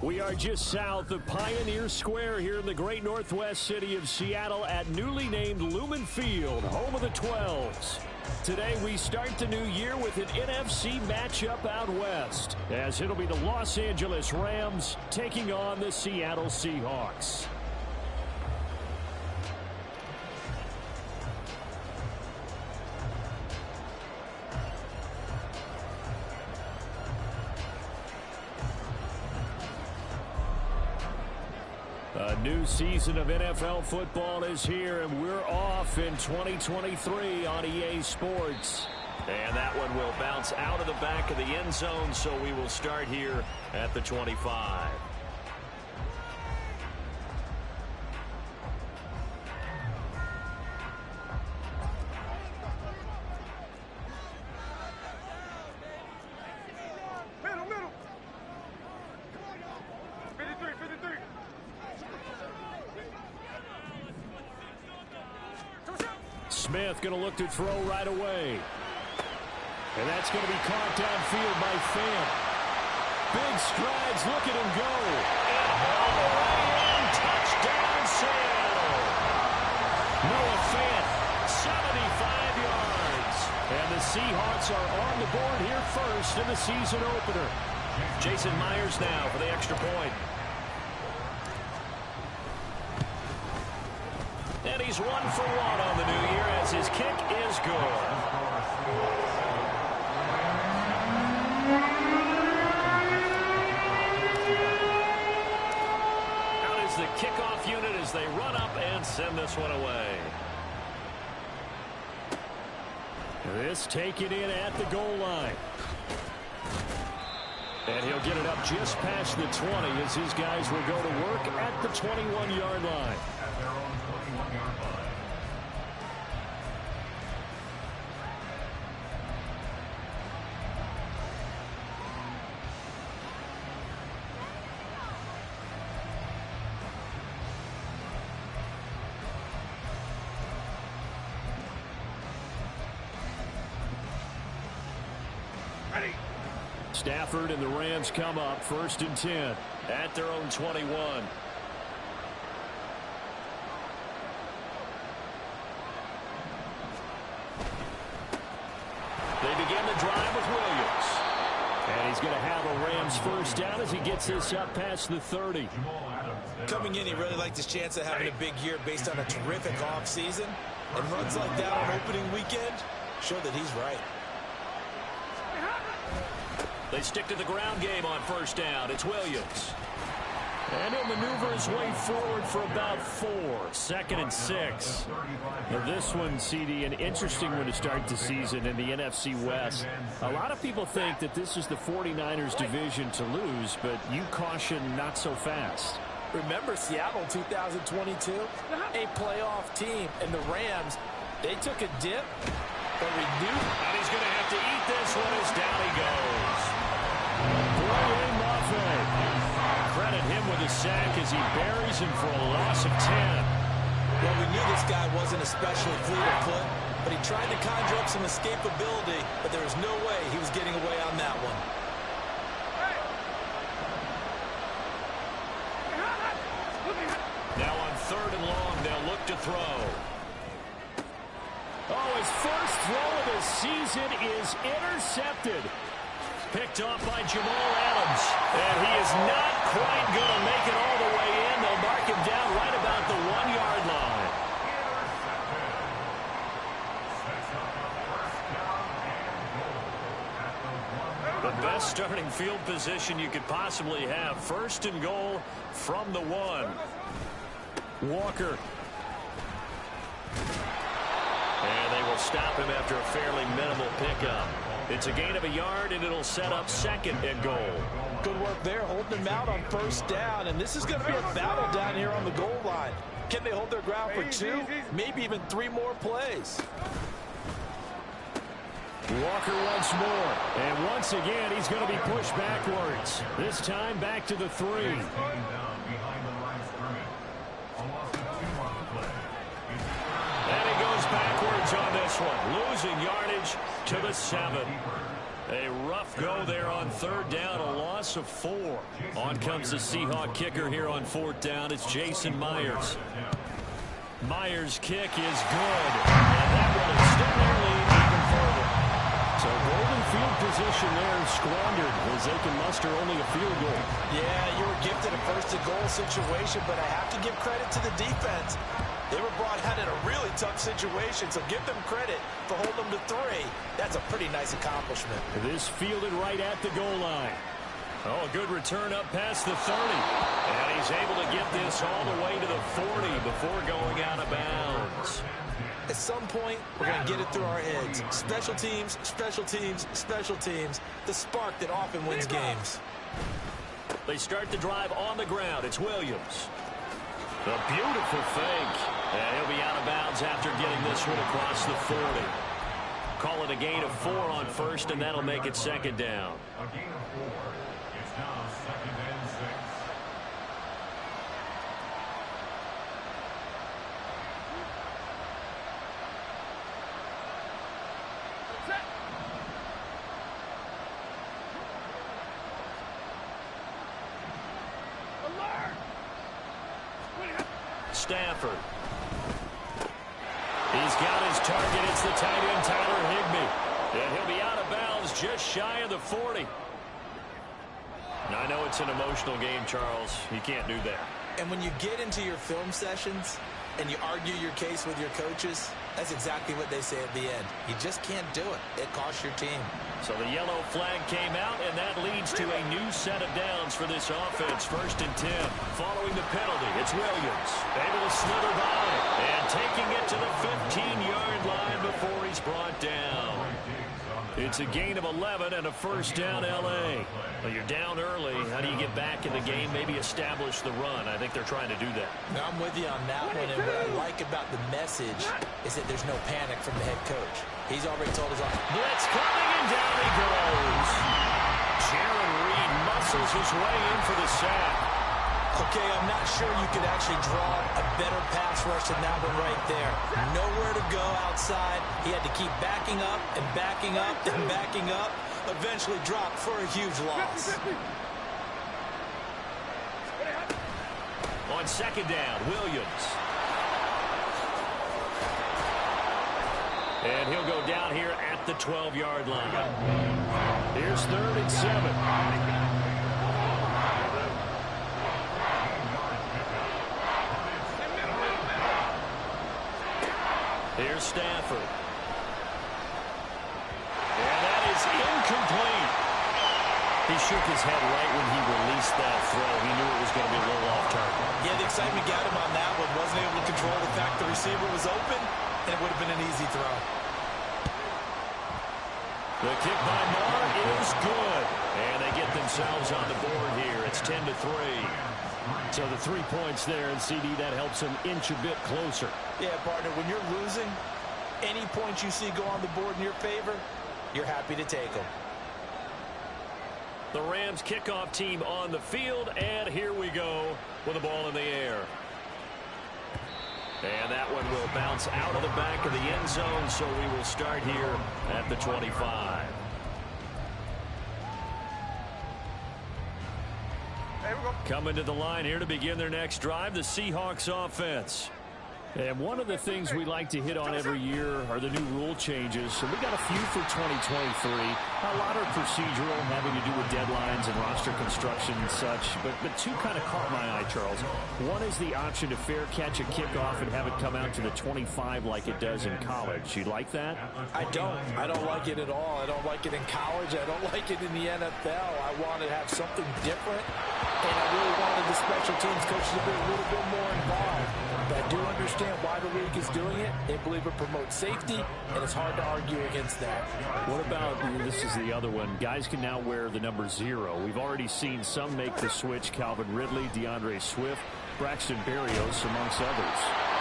We are just south of Pioneer Square here in the great northwest city of Seattle at newly named Lumen Field, home of the 12s. Today we start the new year with an NFC matchup out west, as it'll be the Los Angeles Rams taking on the Seattle Seahawks. A new season of NFL football is here, and we're off in 2023 on EA Sports. And that one will bounce out of the back of the end zone, so we will start here at the 25. Smith going to look to throw right away. And that's going to be caught downfield by Fant. Big strides, look at him go. And all the way in, touchdown Seattle. Noah Fant, 75 yards. And the Seahawks are on the board here first in the season opener. Jason Myers now for the extra point. And he's 1 for 1 on the new year as his kick is good. Out is the kickoff unit as they run up and send this one away. This taken in at the goal line. And he'll get it up just past the 20 as his guys will go to work at the 21-yard line. Stafford and the Rams come up 1st and 10 at their own 21. They begin the drive with Williams. And he's going to have a Rams first down as he gets this up past the 30. Coming in, he really liked his chance of having a big year based on a terrific offseason. And runs like that on opening weekend show that he's right. They stick to the ground game on 1st down. It's Williams. And he'll maneuver his way forward for about 4. 2nd and 6. Now this one, CD, an interesting one to start the season in the NFC West. A lot of people think that this is the 49ers division to lose, but you caution not so fast. Remember Seattle 2022? A playoff team, and the Rams, they took a dip, but renewed. And he's going to have to eat this one as down he goes. Credit him with a sack as he buries him for a loss of 10. Well, we knew this guy wasn't especially fleet of foot, but he tried to conjure up some escapability, but there was no way he was getting away on that one. Now on 3rd and long, they'll look to throw. Oh, his first throw of the season is intercepted. Picked off by Jamal Adams. And he is not quite going to make it all the way in. They'll mark him down right about the 1-yard line. The best starting field position you could possibly have. 1st and goal from the 1. Walker. And they will stop him after a fairly minimal pickup. It's a gain of a yard, and it'll set up 2nd and goal. Good work there, holding him out on 1st down, and this is going to be a battle down here on the goal line. Can they hold their ground for 2, maybe even 3 more plays? Walker once more, and once again he's going to be pushed backwards. This time back to the 3. And he goes backwards on this one, losing yardage to the 7. A rough go there on third down, a loss of 4. On comes the Seahawk kicker here on fourth down. It's Jason Myers. Myers' kick is good. And that will extend their lead even further. So golden field position there squandered as they can muster only a field goal. Yeah, you were gifted a first-and-goal situation, but I have to give credit to the defense. They were brought out in a really tough situation, so give them credit for holding them to 3. That's a pretty nice accomplishment. This fielded right at the goal line. Oh, a good return up past the 30. And he's able to get this all the way to the 40 before going out of bounds. At some point, we're going to get it through our heads. Special teams, special teams, special teams. The spark that often wins games. They start the drive on the ground. It's Williams. A beautiful fake. And he'll be out of bounds after getting this one across the 40. Call it a gain of 4 on first, and that'll make it second down. A gain of 4. It's now 2nd and 6. Stafford. He's got his target. It's the tight end, Tyler Higbee. And he'll be out of bounds just shy of the 40. Now, I know it's an emotional game, Charles. You can't do that. And when you get into your film sessions and you argue your case with your coaches, that's exactly what they say at the end. You just can't do it. It costs your team. So the yellow flag came out, and that leads to a new set of downs for this offense. 1st and 10. Following the penalty, it's Williams. Able to slither by and taking it to the 15-yard line before he's brought down. It's a gain of 11 and a first down, L.A. Well, you're down early. How do you get back in the game? Maybe establish the run. I think they're trying to do that. Now, I'm with you on that one, and what I like about the message is that there's no panic from the head coach. He's already told us, blitz coming, and down he goes. Jaron Reed muscles his way in for the sack. Okay, I'm not sure you could actually draw a better pass rush than that one right there. Nowhere to go outside. He had to keep backing up and backing up and backing up. Eventually dropped for a huge loss. On second down, Williams. And he'll go down here at the 12-yard line. Here's 3rd and 7. Here's Stafford. And that is incomplete. He shook his head right when he released that throw. He knew it was going to be a little off target. Yeah, the excitement got him on that one. Wasn't able to control the fact the receiver was open, and it would have been an easy throw. The kick by Marr is good. And they get themselves on the board here. It's 10-3. So the 3 points there, and CD, that helps them inch a bit closer. Yeah, partner, when you're losing, any points you see go on the board in your favor, you're happy to take them. The Rams kickoff team on the field, and here we go with the ball in the air. And that one will bounce out of the back of the end zone, so we will start here at the 25. Coming to the line here to begin their next drive, the Seahawks offense. And one of the things we like to hit on every year are the new rule changes. So we got a few for 2023. A lot are procedural, having to do with deadlines and roster construction and such. But two kind of caught my eye, Charles. One is the option to fair catch a kickoff and have it come out to the 25 like it does in college. You like that? I don't. I don't like it at all. I don't like it in college. I don't like it in the NFL. I want to have something different. And I really wanted the special teams coaches to be a little bit more involved. But I do understand why the league is doing it. They believe it promotes safety, and it's hard to argue against that. What about, this is the other one, guys can now wear the number 0. We've already seen some make the switch, Calvin Ridley, DeAndre Swift, Braxton Berrios, amongst others.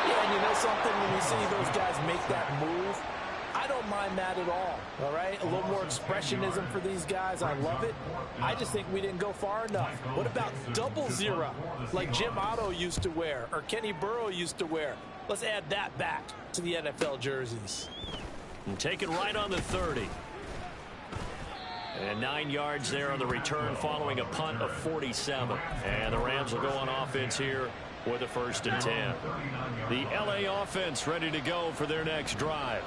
Yeah, and you know something, when you see those guys make that move, I don't mind that at all right? A little more expressionism for these guys. I love it. I just think we didn't go far enough. What about double 0 like Jim Otto used to wear or Kenny Burrow used to wear? Let's add that back to the NFL jerseys. And take it right on the 30. And 9 yards there on the return following a punt of 47. And the Rams will go on offense here with a 1st and 10. The LA offense ready to go for their next drive.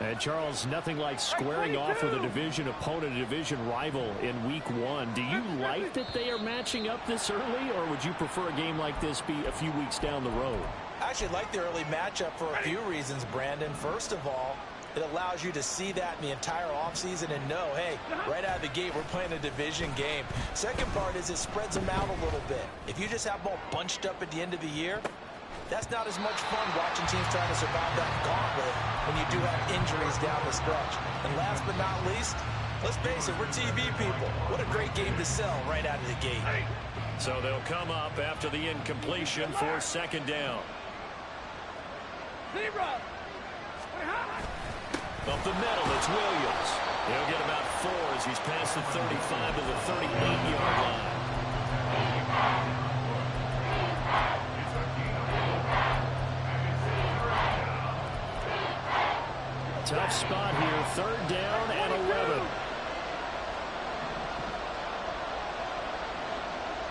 And Charles, nothing like squaring off with a division opponent, a division rival in week 1. Do you like that they are matching up this early, or would you prefer a game like this be a few weeks down the road? I actually like the early matchup for a few reasons, Brandon. First of all, it allows you to see that in the entire offseason and know, hey, right out of the gate, we're playing a division game. Second part is it spreads them out a little bit. If you just have them all bunched up at the end of the year, that's not as much fun watching teams trying to survive that gauntlet when you do have injuries down the stretch. And last but not least, let's face it, we're TV people. What a great game to sell right out of the gate. So they'll come up after the incompletion for 2nd down. Up the middle, it's Williams. He'll get about 4 as he's past the 35 to the 38-yard line. Tough spot here, 3rd down and 11.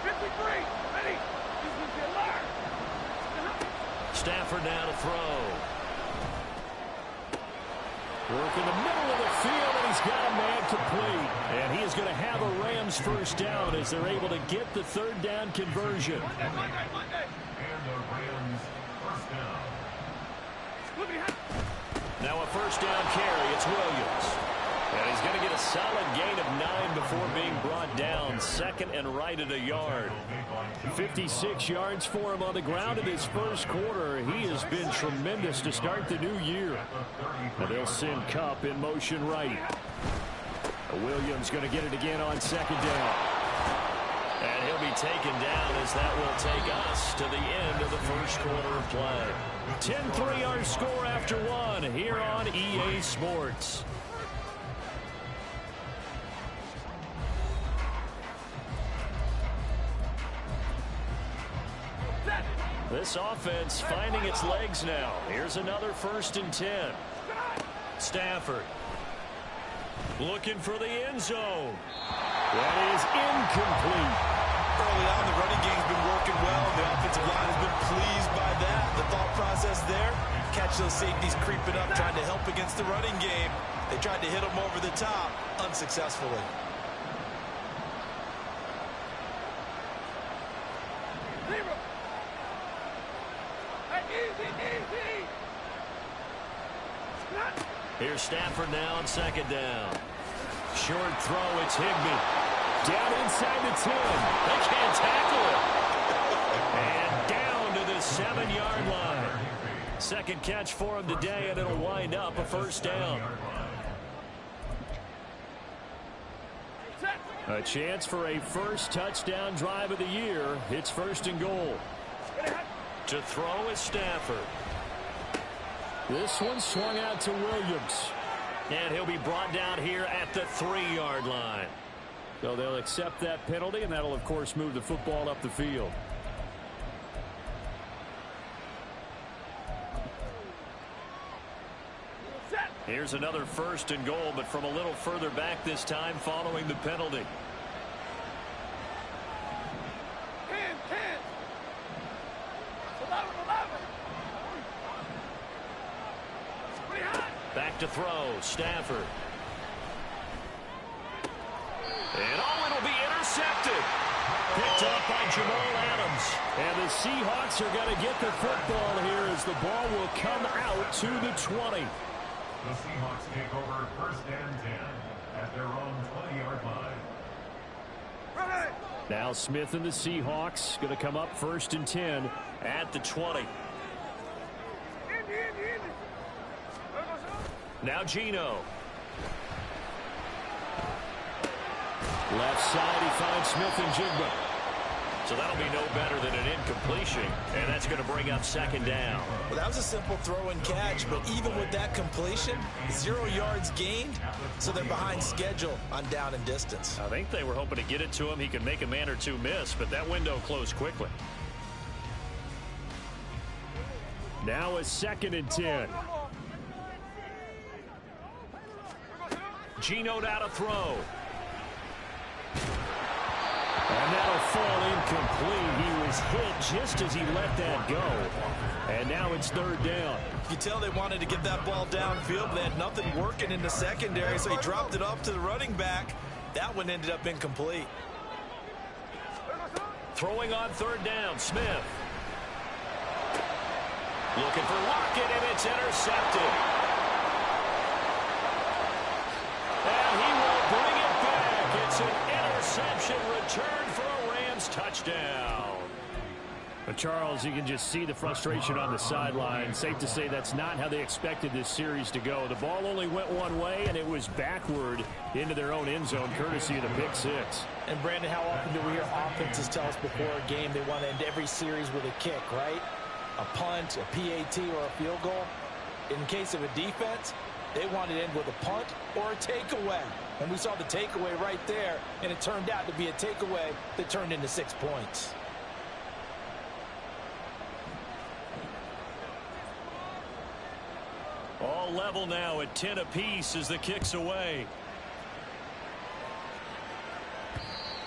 53, ready. Stafford now to throw. Work in the middle of the field, and he's got a man complete. And he is going to have a Rams 1st down as they're able to get the 3rd down conversion. And the Rams 1st down. Now a 1st down carry. It's Williams. And he's going to get a solid gain of 9 before being brought down. 2nd and right at a yard. 56 yards for him on the ground in his 1st quarter. He has been tremendous to start the new year. And they'll send Kupp in motion right. Williams going to get it again on 2nd down. And he'll be taken down as that will take us to the end of the 1st quarter of play. 10-3 our score after 1 here on EA Sports. This offense finding its legs now. Here's another 1st and 10. Stafford looking for the end zone. That is incomplete. Early on, the running game's been working well. The offensive line has been pleased by that. The thought process there, catch those safeties creeping up, trying to help against the running game. They tried to hit them over the top, unsuccessfully. Here's Stafford now on 2nd down. Short throw, it's Higbee. Down inside the 10. They can't tackle it. And down to the 7-yard line. 2nd catch for him today, and it'll wind up a 1st down. A chance for a 1st touchdown drive of the year. It's 1st and goal. To throw is Stafford. This one swung out to Williams. And he'll be brought down here at the 3-yard line. So they'll accept that penalty, and that'll, of course, move the football up the field. Here's another 1st and goal, but from a little further back this time following the penalty. Back to throw, Stafford. And it'll be intercepted. Picked up by Jamal Adams. And the Seahawks are going to get the football here as the ball will come out to the 20. The Seahawks take over 1st and 10 at their own 20-yard line. Now Smith and the Seahawks going to come up 1st and 10 at the 20. Now Geno. Left side, he finds Smith and Jigba. So that'll be no better than an incompletion, and that's going to bring up 2nd down. Well, that was a simple throw and catch, but even with that completion, 0 yards gained, so they're behind schedule on down and distance. I think they were hoping to get it to him. He could make a man or two miss, but that window closed quickly. Now a 2nd and 10. Geno out to throw. fall incomplete. He was hit just as he let that go. And now it's third down. You tell they wanted to get that ball downfield, but they had nothing working in the secondary, so he dropped it off to the running back. That one ended up incomplete. Throwing on third down, Smith. Looking for Lockett, and it's intercepted. And he will bring it back. It's an interception return for a Rams touchdown. But Charles, you can just see the frustration on the sideline. Safe to say that's not how they expected this series to go. The ball only went one way, and it was backward into their own end zone, courtesy of the pick six. And, Brandon, how often do we hear offenses tell us before a game they want to end every series with a kick, right? A punt, a PAT, or a field goal. In case of a defense, they want to end with a punt or a takeaway. And we saw the takeaway right there, and it turned out to be a takeaway that turned into 6 points. All level now at 10 apiece as the kick's away.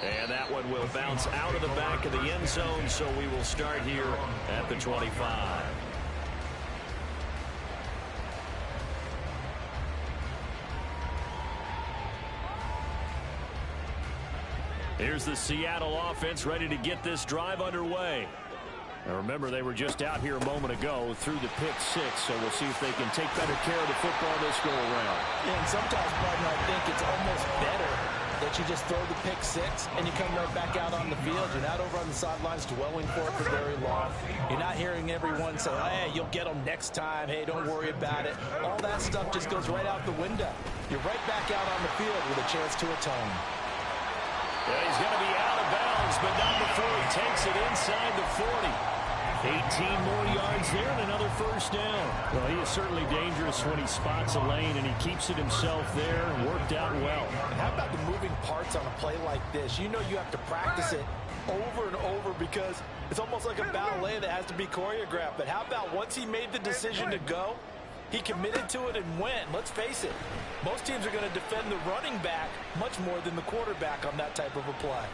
And that one will bounce out of the back of the end zone, so we will start here at the 25. Here's the Seattle offense ready to get this drive underway. Now remember, they were just out here a moment ago through the pick six, so we'll see if they can take better care of the football this go around. Yeah, and sometimes, partner, I think it's almost better that you just throw the pick six and you come right back out on the field. You're not over on the sidelines dwelling for it for very long. You're not hearing everyone say, hey, you'll get them next time. Hey, don't worry about it. All that stuff just goes right out the window. You're right back out on the field with a chance to atone. Yeah, he's going to be out of bounds, but not before he takes it inside the 40. 18 more yards there and another first down. Well, he is certainly dangerous when he spots a lane, and he keeps it himself there and worked out well. And how about the moving parts on a play like this? You know you have to practice it over and over because it's almost like a ballet that has to be choreographed. But how about once he made the decision to go, he committed to it and went. Let's face it, most teams are going to defend the running back much more than the quarterback on that type of a play.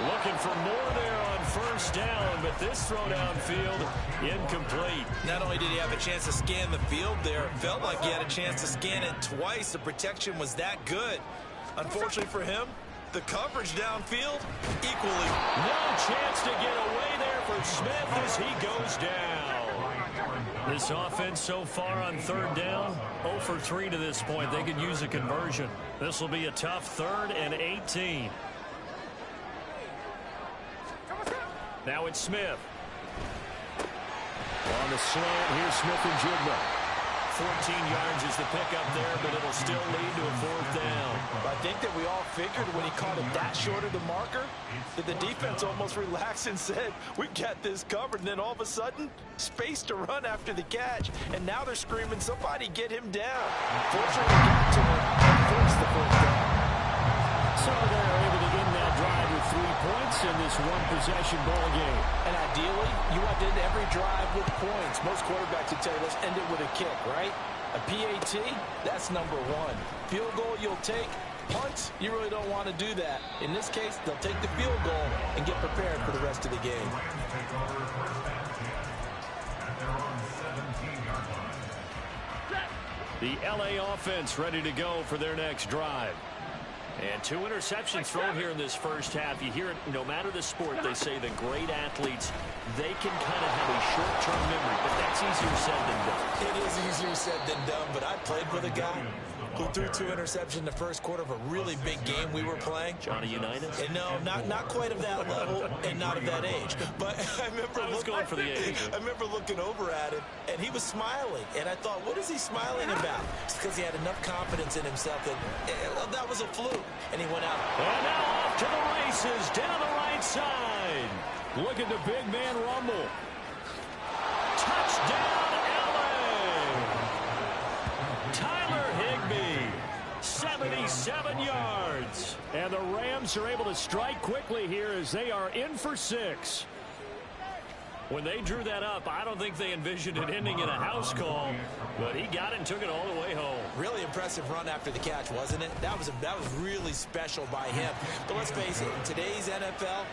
Looking for more there on first down, but this throw downfield incomplete. Not only did he have a chance to scan the field there, it felt like he had a chance to scan it twice. The protection was that good. Unfortunately for him, the coverage downfield equally. No chance to get away there for Smith as he goes down. This offense so far on third down, 0 for 3 to this point. They could use a conversion. This will be a tough 3rd and 18. Now it's Smith. On the slant, here's Smith and Jigba. 14 yards is the pickup there, but it'll still lead to a 4th down. I think that we all figured when he caught it that short of the marker that the defense almost relaxed and said, we got this covered. And then all of a sudden, space to run after the catch. And now they're screaming, somebody get him down. Fortunately, we got to him and forced the 4th down. So they're able to end that drive with 3 points in this one-possession ball game. And ideally, you want to end every drive with points. Most quarterbacks would tell you, let's end it with a kick, right? A PAT, that's number 1. Field goal you'll take. Punts, you really don't want to do that. In this case, they'll take the field goal and get prepared for the rest of the game. The LA offense ready to go for their next drive. And 2 interceptions thrown here in this first half. You hear it, no matter the sport, they say the great athletes, they can kind of have a short-term memory, but that's easier said than done. It is easier said than done, but I played with a guy who threw 2 interceptions in the first quarter of a really big game we were playing. Johnny Unitas? And no, not quite of that level and not of that age. But I remember going for the age. I remember looking over at him, and he was smiling. And I thought, what is he smiling about? It's because he had enough confidence in himself that that was a fluke. And he went out. And now off to the races, down the right side. Look at the big man rumble. Touchdown, LA! Tyler Higbee, 77 yards. And the Rams are able to strike quickly here as they are in for 6. When they drew that up, I don't think they envisioned it ending in a house call, but he got it and took it all the way home. Really impressive run after the catch, wasn't it? That was really special by him. But let's face it, in today's NFL,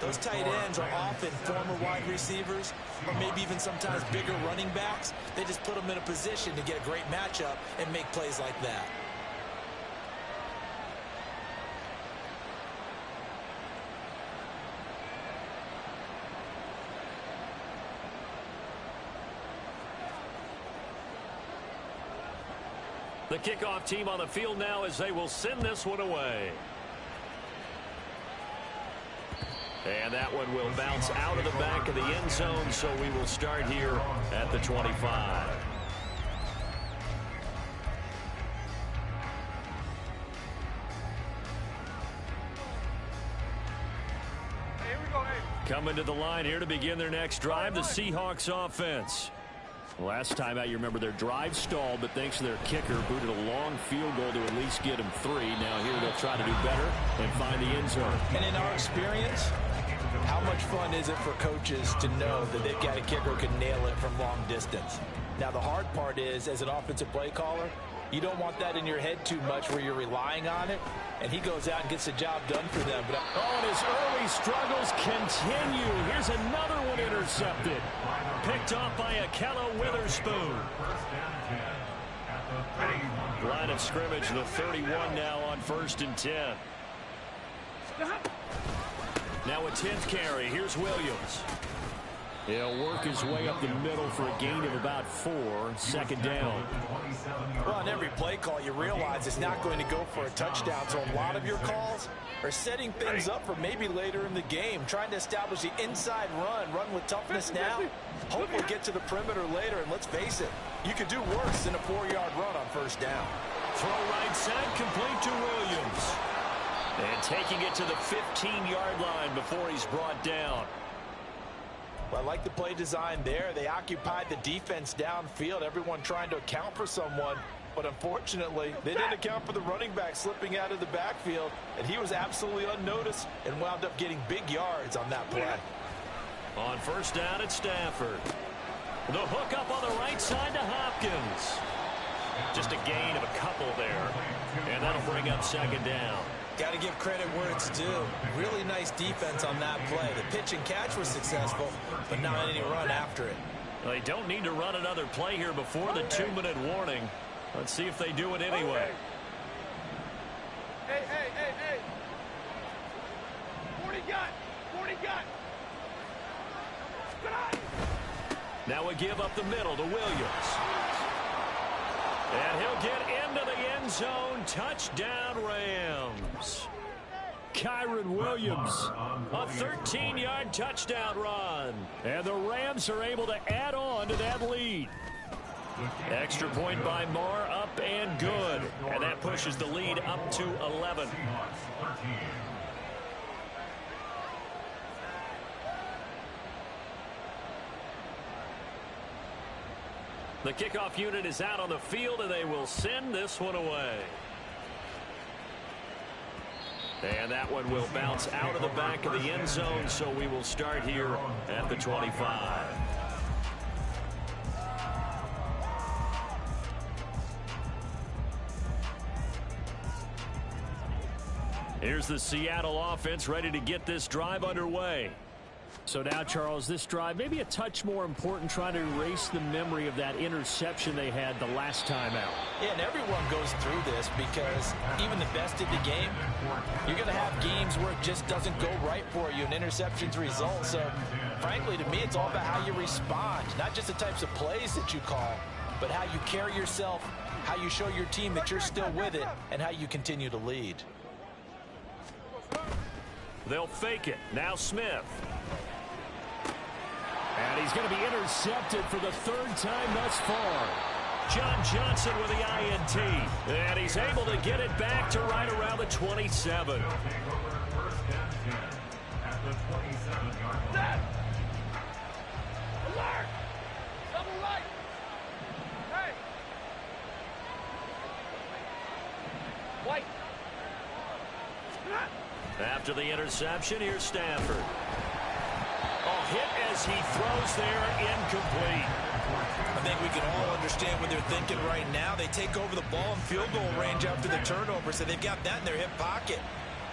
those tight ends are often former wide receivers or maybe even sometimes bigger running backs. They just put them in a position to get a great matchup and make plays like that. The kickoff team on the field now as they will send this one away. And that one will bounce out of the back of the end zone, so we will start here at the 25. Coming to the line here to begin their next drive, the Seahawks offense. Last time out, you remember their drive stalled, but thanks to their kicker, booted a long field goal to at least get them 3. Now here they'll try to do better and find the end zone. And in our experience, how much fun is it for coaches to know that they've got a kicker who can nail it from long distance? Now the hard part is, as an offensive play caller, you don't want that in your head too much where you're relying on it, and he goes out and gets the job done for them. But and his early struggles continue. Here's another one intercepted. Picked off by Akello Witherspoon. Line of scrimmage, the 31 now on 1st and 10. Now a 10th carry. Here's Williams. He'll work his way up the middle for a gain of about 4. 2nd down. Well, on every play call, you realize it's not going to go for a touchdown. So a lot of your calls are setting things up for maybe later in the game, trying to establish the inside run with toughness now. Hopefully get to the perimeter later, and let's face it, you could do worse than a 4-yard run on 1st down. Throw right side, complete to Williams. And taking it to the 15-yard line before he's brought down. Well, I like the play design there. They occupied the defense downfield, everyone trying to account for someone. But unfortunately, they didn't account for the running back slipping out of the backfield, and he was absolutely unnoticed and wound up getting big yards on that play. On 1st down at Stafford. The hook up on the right side to Hopkins. Just a gain of a couple there. And that'll bring up 2nd down. Got to give credit where it's due. Really nice defense on that play. The pitch and catch was successful, but not any run after it. They don't need to run another play here before the 2-minute warning. Let's see if they do it anyway. Hey. 40 got. Now we give up the middle to Williams. And he'll get into the end zone. Touchdown, Rams. Kyren Williams, a 13-yard touchdown run. And the Rams are able to add on to that lead. Extra point by Marr, up and good. And that pushes the lead up to 11. The kickoff unit is out on the field, and they will send this one away. And that one will bounce out of the back of the end zone, so we will start here at the 25. Here's the Seattle offense ready to get this drive underway. So now, Charles, this drive maybe a touch more important, trying to erase the memory of that interception they had the last time out. Yeah, and everyone goes through this because even the best in the game, you're going to have games where it just doesn't go right for you, and interceptions result. So, frankly, to me, it's all about how you respond, not just the types of plays that you call, but how you carry yourself, how you show your team that you're still with it, and how you continue to lead. They'll fake it. Now Smith. And he's going to be intercepted for the 3rd time thus far. John Johnson with the INT. And he's able to get it back to right around the 27. Alert! Double right! Hey! White! After the interception, here's Stafford. Oh, hit as he throws there, incomplete. I think we can all understand what they're thinking right now. They take over the ball in field goal range after the turnover, so they've got that in their hip pocket.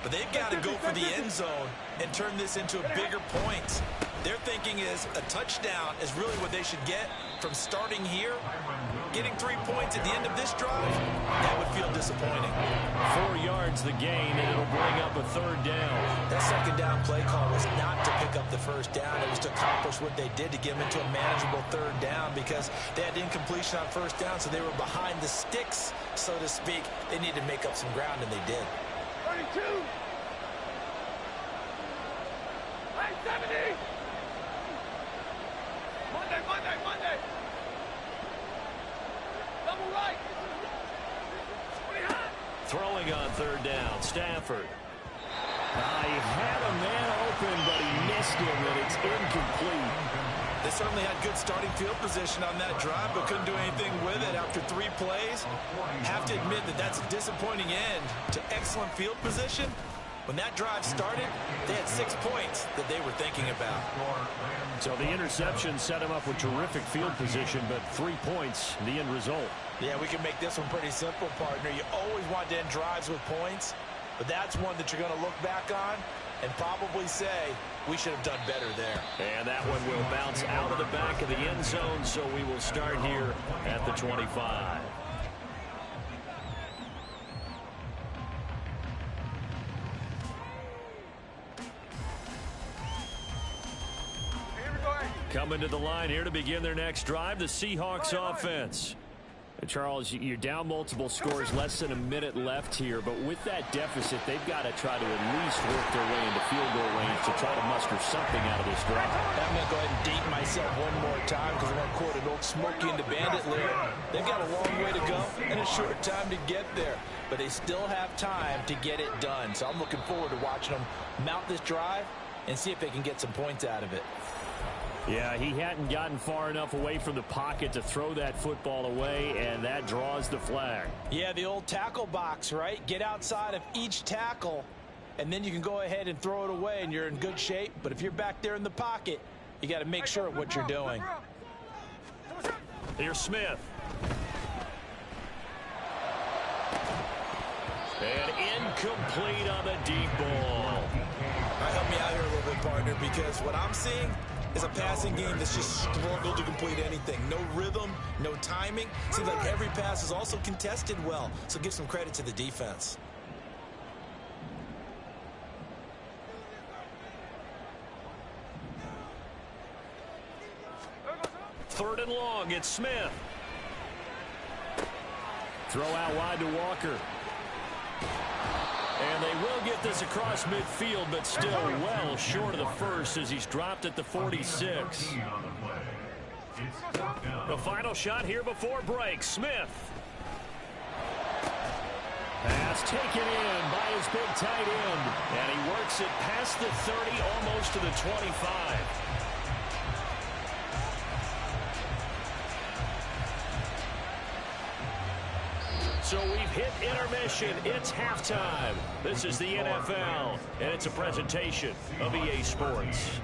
But they've got to go for the end zone and turn this into a bigger point. Their thinking is a touchdown is really what they should get from starting here. Getting 3 points at the end of this drive, that would feel disappointing. 4 yards the gain, and it'll bring up a third down. That second down play call was not to pick up the first down. It was to accomplish what they did to get them into a manageable third down because they had incompletion on first down, so they were behind the sticks, so to speak. They needed to make up some ground, and they did. 32. Hey, 70. Monday. Double right. 20 high. Throwing on third down, Stafford. He had a man open, but he missed him, and it's incomplete. They certainly had good starting field position on that drive, but couldn't do anything with it after 3 plays. Have to admit that that's a disappointing end to excellent field position. When that drive started, they had 6 points that they were thinking about. So the interception set him up with terrific field position, but 3 points, the end result. Yeah, we can make this one pretty simple, partner. You always want to end drives with points, but that's one that you're going to look back on and probably say, we should have done better there. And that one will bounce out of the back of the end zone, so we will start here at the 25. Coming to the line here to begin their next drive, the Seahawks offense. Charles, you're down multiple scores, less than a minute left here, but with that deficit, they've got to try to at least work their way into field goal range to try to muster something out of this drive. I'm going to go ahead and date myself one more time because I'm going to quote an old Smokey and the Bandit lyric. They've got a long way to go and a short time to get there, but they still have time to get it done. So I'm looking forward to watching them mount this drive and see if they can get some points out of it. Yeah, he hadn't gotten far enough away from the pocket to throw that football away, and that draws the flag. Yeah, the old tackle box, right? Get outside of each tackle, and then you can go ahead and throw it away, and you're in good shape. But if you're back there in the pocket, you got to make sure of what you're doing. Here's Smith. And incomplete on the deep ball. Help me out here a little bit, partner, because what I'm seeing is a passing game that's just struggled to complete anything. No rhythm, no timing. Seems like every pass is also contested well, so give some credit to the defense. Third and long, it's Smith. Throw out wide to Walker. And they will get this across midfield, but still well short of the first as he's dropped at the 46. The final shot here before break. Smith. Pass taken in by his big tight end. And he works it past the 30, almost to the 25. So we've hit intermission. It's halftime. This is the NFL, and it's a presentation of EA Sports.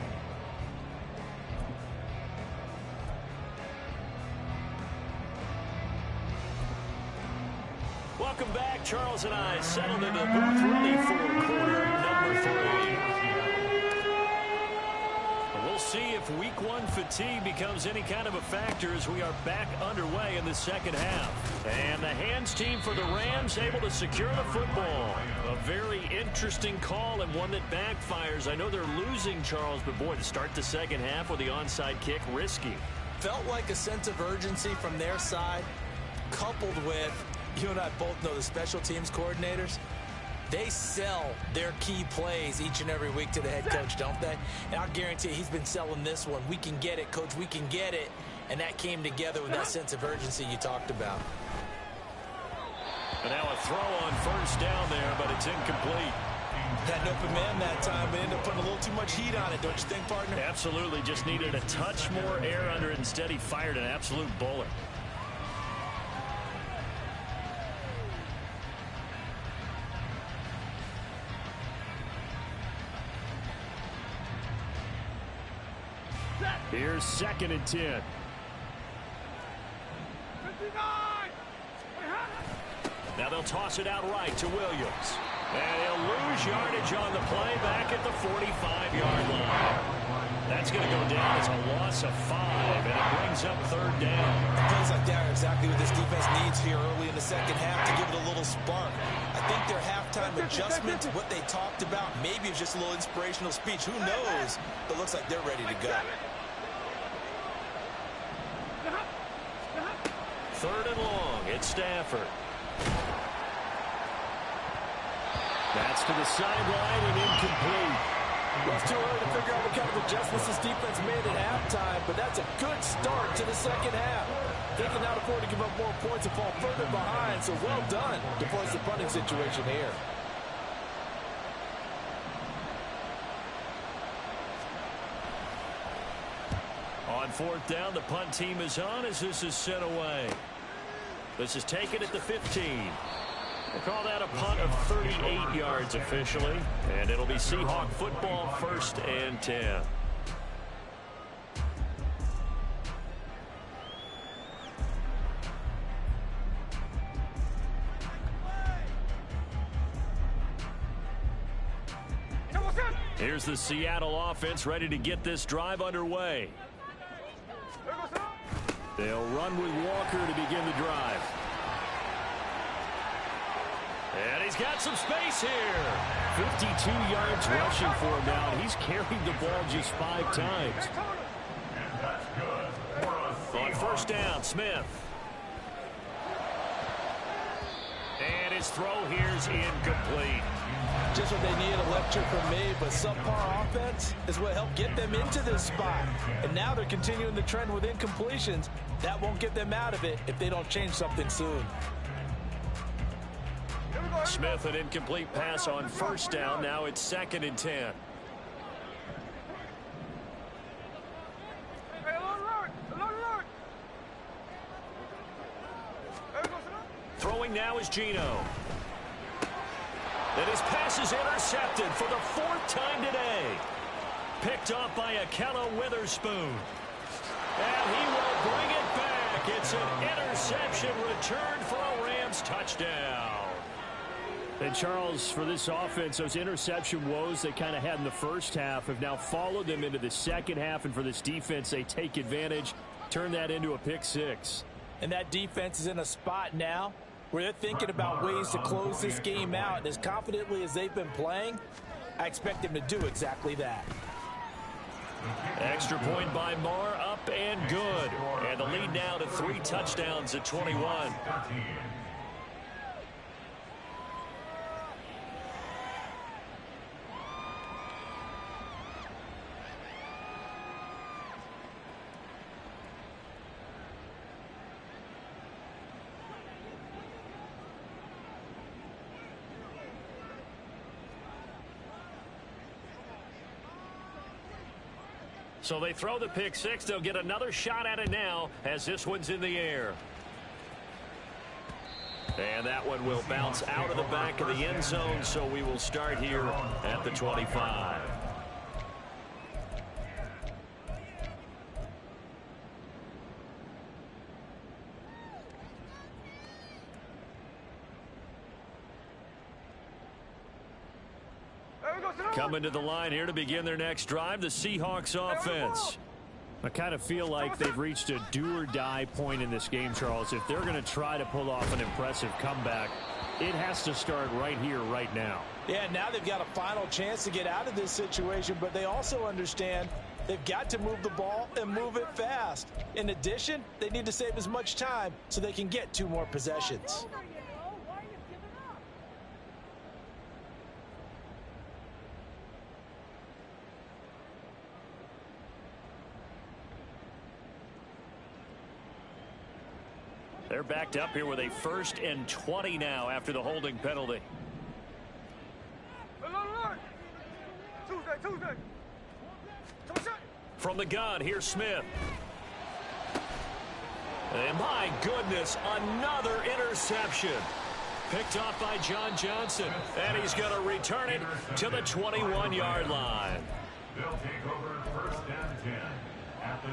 Welcome back. Charles and I settled into the booth ready for quarter number 3. We'll see if week 1 fatigue becomes any kind of a factor as we are back underway in the second half. And the hands team for the Rams able to secure the football. A very interesting call and one that backfires. I know they're losing, Charles, but boy, to start the second half with the onside kick, risky. Felt like a sense of urgency from their side, coupled with, you and I both know the special teams coordinators. They sell their key plays each and every week to the head coach, don't they? And I'll guarantee you he's been selling this one. We can get it, coach. We can get it. And that came together with that sense of urgency you talked about. And now a throw on first down there, but it's incomplete. Had an open man that time, but ended up putting a little too much heat on it, don't you think, partner? Absolutely. Just needed a touch more air under it. Instead, he fired an absolute bullet. Here's 2nd and 10. they'll toss it out right to Williams. And he'll lose yardage on the play back at the 45-yard line. That's going to go down as a loss of 5, and it brings up 3rd down. Plays like that are exactly what this defense needs here early in the second half to give it a little spark. I think their halftime adjustment, what they talked about, maybe it's just a little inspirational speech. Who knows? But it looks like they're ready to go. 3rd and long. It's Stafford. That's to the sideline and incomplete. Well, it's too early to figure out what kind of adjustments this defense made at halftime, but that's a good start to the second half. They can now afford to give up more points and fall further behind, so well done to force the punting situation here. On 4th down, the punt team is on as this is sent away. This is taken at the 15. We'll call that a punt of 38 yards officially, and it'll be Seahawk football, 1st and 10. Here's the Seattle offense ready to get this drive underway. They'll run with Walker to begin the drive. And he's got some space here. 52 yards rushing for him now. He's carried the ball just 5 times. And that's good. On 1st down, Smith. And his throw here's incomplete. Just what they needed, a lecture from me, but subpar offense is what helped get them into this spot. And now they're continuing the trend with incompletions. That won't get them out of it if they don't change something soon. Smith, an incomplete pass on 1st down. Now it's 2nd and 10. Throwing now is Geno. And his pass is intercepted for the 4th time today. Picked off by Akello Witherspoon. And he will bring it back. It's an interception returned for a Rams touchdown. And Charles, for this offense, those interception woes they kind of had in the first half have now followed them into the second half. And for this defense, they take advantage, turn that into a pick 6. And that defense is in a spot now where they're thinking about ways to close this game out. And as confidently as they've been playing, I expect them to do exactly that. Extra point by Marr, up and good. And the lead now to 3 touchdowns at 21. So they throw the pick 6. They'll get another shot at it now as this one's in the air. And that one will bounce out of the back of the end zone, so we will start here at the 25. Coming to the line here to begin their next drive, the Seahawks offense. I kind of feel like they've reached a do-or-die point in this game, Charles. If they're going to try to pull off an impressive comeback, it has to start right here, right now. Yeah, now they've got a final chance to get out of this situation, but they also understand they've got to move the ball and move it fast. In addition, they need to save as much time so they can get 2 more possessions. They're backed up here with a 1st and 20 now after the holding penalty. From the gun, here's Smith. And my goodness, another interception. Picked off by John Johnson. And he's going to return it to the 21-yard line. They'll take over 1st and 10.